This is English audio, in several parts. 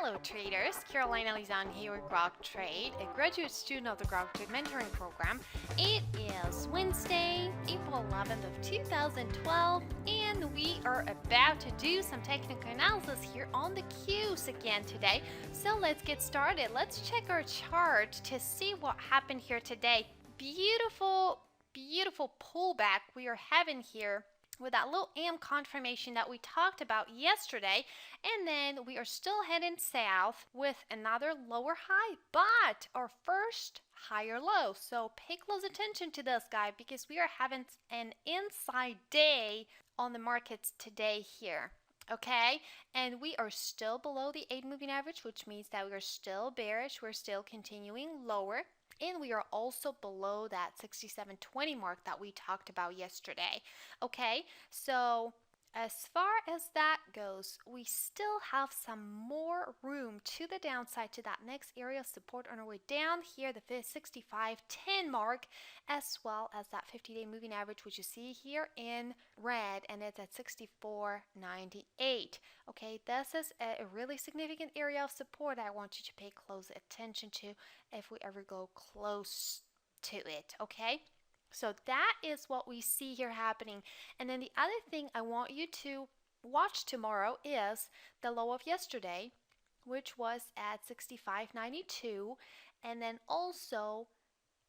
Hello traders, Carolina Lezon here with Grok Trade, a graduate student of the Grok Trade Mentoring Program. It is Wednesday, April 11th of 2012, and we are about to do some technical analysis here on the Qs again today. So let's get started. Let's check our chart to see what happened here today. Beautiful pullback we are having here with that little AM confirmation that we talked about yesterday, and then we are still heading south with another lower high, but our first higher low. So pay close attention to this guy because we are having an inside day on the markets today here. Okay, and we are still below the 8 moving average, which means that we are still bearish. We're still continuing lower. And we are also below that 67.20 mark that we talked about yesterday. Okay, so as far as that goes, we still have some more room to the downside to that next area of support on our way down here, the 65.10 mark, as well as that 50-day moving average, which you see here in red, and it's at 64.98. Okay, this is a really significant area of support I want you to pay close attention to if we ever go close to it. Okay, so that is what we see here happening. And then the other thing I want you to watch tomorrow is the low of yesterday, which was at 65.92, and then also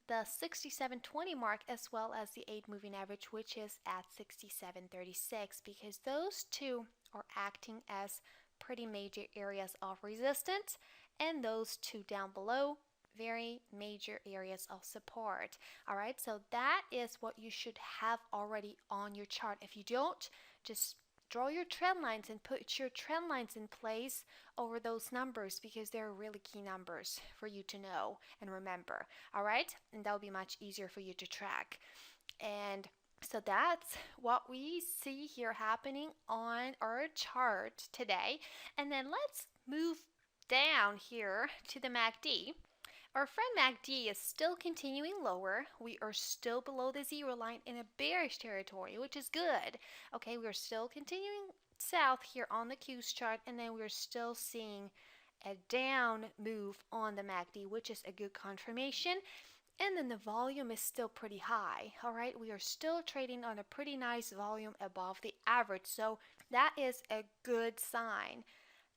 the 67.20 mark, as well as the 8 moving average, which is at 67.36, because those two are acting as pretty major areas of resistance, and those two down below very major areas of support. All right, so that is what you should have already on your chart. If you don't, just draw your trend lines and put your trend lines in place over those numbers, because they're really key numbers for you to know and remember. All right, and that will be much easier for you to track. And so that's what we see here happening on our chart today. And then let's move down here to the MACD. Our friend MACD is still continuing lower. We are still below the zero line in a bearish territory, which is good. Okay, we're still continuing south here on the Qs chart, and then we're still seeing a down move on the MACD, which is a good confirmation. And then the volume is still pretty high. All right, we are still trading on a pretty nice volume above the average, so that is a good sign.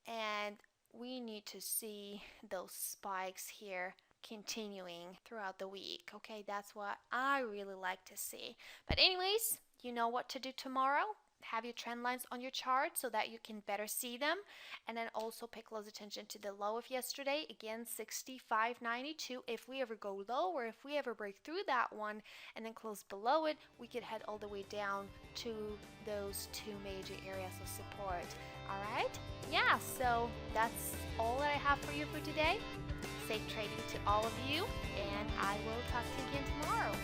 And we need to see those spikes here continuing throughout the week. Okay, that's what I really like to see. But anyways, you know what to do tomorrow. Have your trend lines on your chart so that you can better see them, and then also pay close attention to the low of yesterday, again 65.92. If we ever go lower, if we ever break through that one and then close below it, we could head all the way down to those two major areas of support. All right, yeah, so that's all that I have for you for today. Safe trading to all of you, and I will talk to you again tomorrow.